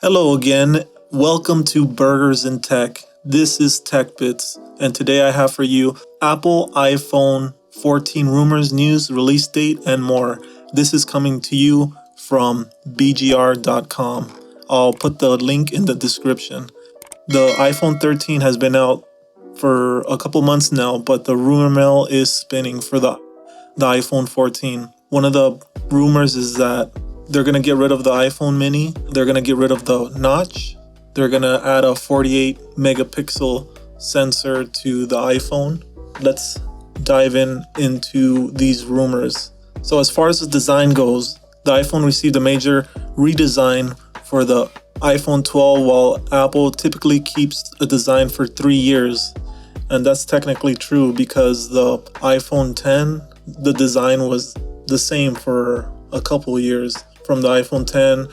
Hello again. Welcome to Burgers and Tech. This is Tech Bits, and today I have for you Apple iPhone 14 rumors, news, release date, and more. This is coming to you from bgr.com. I'll put the link in the description. The iPhone 13 has been out for a couple months now, but the rumor mill is spinning for the iPhone 14. One of the rumors is that they're going to get rid of the iPhone mini. They're going to get rid of the notch. They're going to add a 48 megapixel sensor to the iPhone. Let's dive into these rumors. So as far as the design goes, the iPhone received a major redesign for the iPhone 12, while Apple typically keeps a design for 3 years. And that's technically true because the iPhone 10, the design was the same for a couple years. From the iPhone 10,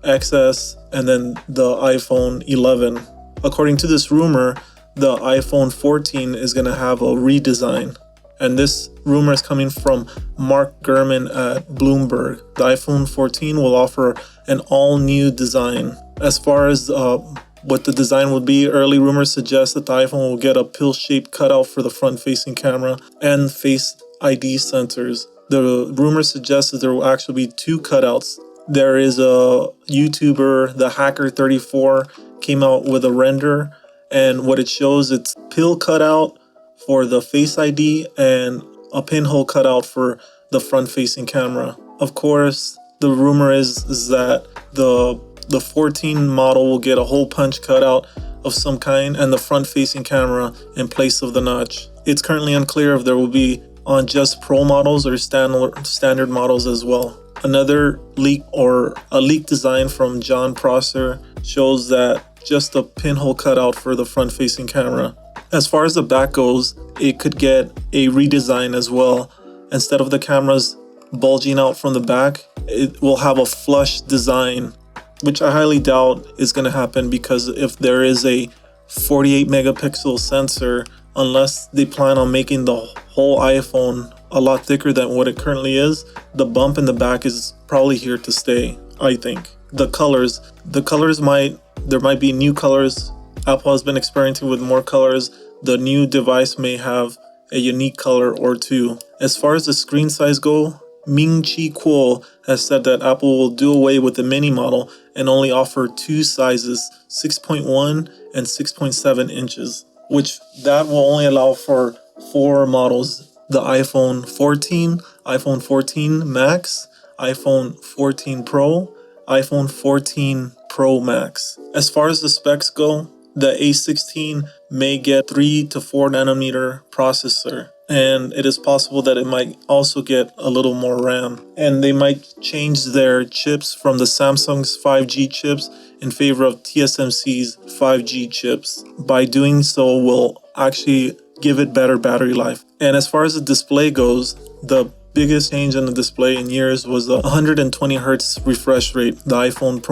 XS, and then the iPhone 11. According to this rumor, the iPhone 14 is going to have a redesign. And this rumor is coming from Mark Gurman at Bloomberg. The iPhone 14 will offer an all-new design. As far as what the design would be, early rumors suggest that the iPhone will get a pill-shaped cutout for the front-facing camera and Face ID sensors. The rumor suggests that there will actually be two cutouts. There is a YouTuber, the Hacker34, came out with a render, and what it shows, it's pill cutout for the Face ID and a pinhole cutout for the front-facing camera. Of course, the rumor is that the 14 model will get a hole punch cutout of some kind and the front-facing camera in place of the notch. It's currently unclear if there will be on just Pro models or standard models as well. Another leak or a leak design from John Prosser shows that just a pinhole cutout for the front-facing camera. As far as the back goes, it could get a redesign as well. Instead of the cameras bulging out from the back, it will have a flush design, which I highly doubt is going to happen because if there is a 48 megapixel sensor, unless they plan on making the whole iPhone a lot thicker than what it currently is, the bump in the back is probably here to stay, I think. The colors there might be new colors. Apple has been experimenting with more colors. The new device may have a unique color or two. As far as the screen size go, Ming-Chi Kuo has said that Apple will do away with the mini model and only offer two sizes, 6.1 and 6.7 inches, which that will only allow for 4 models: the iPhone 14, iPhone 14 Max, iPhone 14 Pro, iPhone 14 Pro Max. As far as the specs go, the A16 may get 3 to 4 nanometer processor, and it is possible that it might also get a little more RAM. And they might change their chips from the Samsung's 5G chips in favor of TSMC's 5G chips. By doing so, will actually give it better battery life. And as far as the display goes, the biggest change in the display in years was the 120 hertz refresh rate the iPhone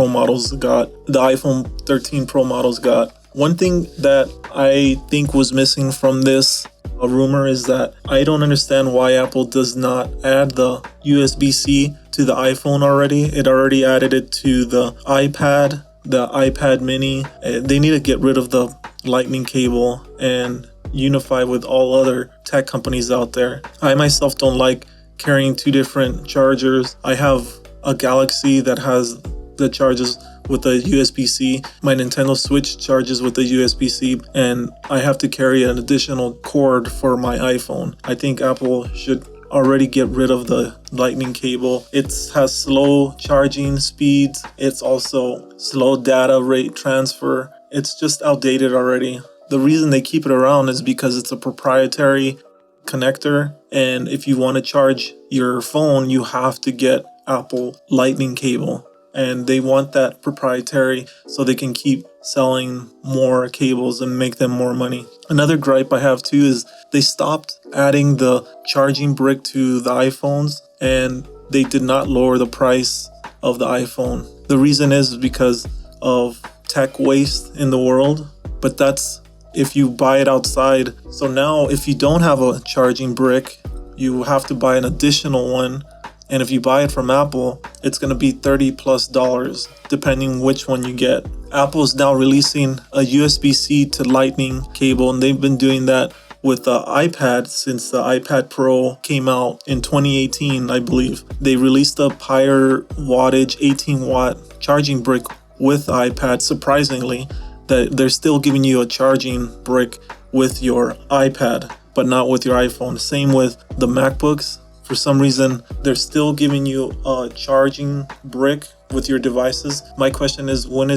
13 Pro models got. One thing that I think was missing from this rumor is that I don't understand why Apple does not add the USB-C to the iPhone already. It already added it to the iPad mini. They need to get rid of the lightning cable and unify with all other tech companies out there. I myself don't like carrying 2 different chargers. I have a Galaxy that has the charges with the USB-C. My Nintendo Switch charges with the USB-C, and I have to carry an additional cord for my iPhone. I think Apple should already get rid of the lightning cable. It has slow charging speeds. It's also slow data rate transfer. It's just outdated already. The reason they keep it around is because it's a proprietary connector, and if you want to charge your phone, you have to get Apple lightning cable. And they want that proprietary so they can keep selling more cables and make them more money. Another gripe I have too is they stopped adding the charging brick to the iPhones, and they did not lower the price of the iPhone. The reason is because of tech waste in the world, but that's if you buy it outside. So now if you don't have a charging brick, you have to buy an additional one, And if you buy it from Apple, it's going to be $30+ depending which one you get. Apple is now releasing a USB-C to Lightning cable, and they've been doing that with the iPad since the iPad Pro came out in 2018, I believe. They released a higher wattage 18-watt charging brick with the iPad. Surprisingly, that they're still giving you a charging brick with your iPad, but not with your iPhone. Same with the MacBooks. For some reason, they're still giving you a charging brick with your devices. My question is, when are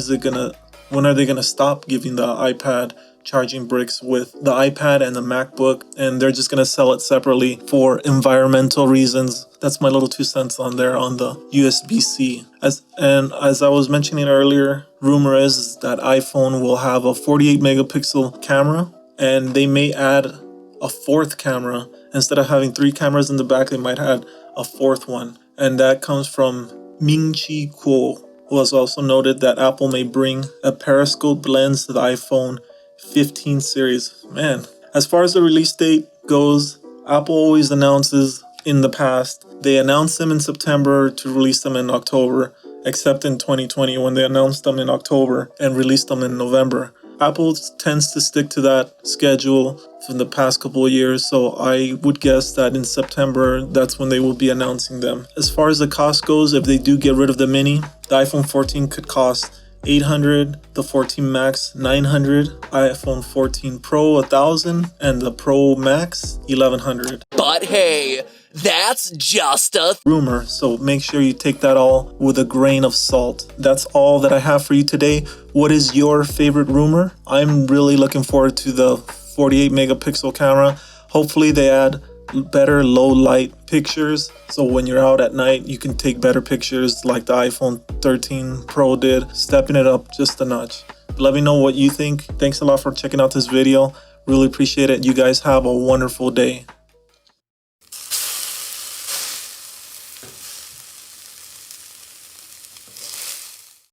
they gonna stop giving the iPad charging bricks with the iPad and the MacBook, and they're just gonna sell it separately for environmental reasons? That's my little 2 cents on there on the USB-C. As I was mentioning earlier, rumor is that iPhone will have a 48 megapixel camera, and they may add a fourth camera. Instead of having 3 cameras in the back, they might add a fourth one. And that comes from Ming-Chi Kuo, who has also noted that Apple may bring a periscope lens to the iPhone 15 series. Man, as far as the release date goes, Apple always announces in the past. They announced them in September to release them in October, except in 2020 when they announced them in October and released them in November. Apple tends to stick to that schedule from the past couple of years, so I would guess that in September, that's when they will be announcing them. As far as the cost goes, if they do get rid of the mini, the iPhone 14 could cost $800, the 14 Max $900, iPhone 14 Pro $1,000, and the Pro Max $1,100. But hey, that's just a rumor, so make sure you take that all with a grain of salt. That's all that I have for you today. What is your favorite rumor? I'm really looking forward to the 48 megapixel camera. Hopefully they add better low light pictures, so when you're out at night you can take better pictures like the iPhone 13 Pro did, stepping it up just a notch. Let me know what you think. Thanks a lot for checking out this video. Really appreciate it. You guys have a wonderful day.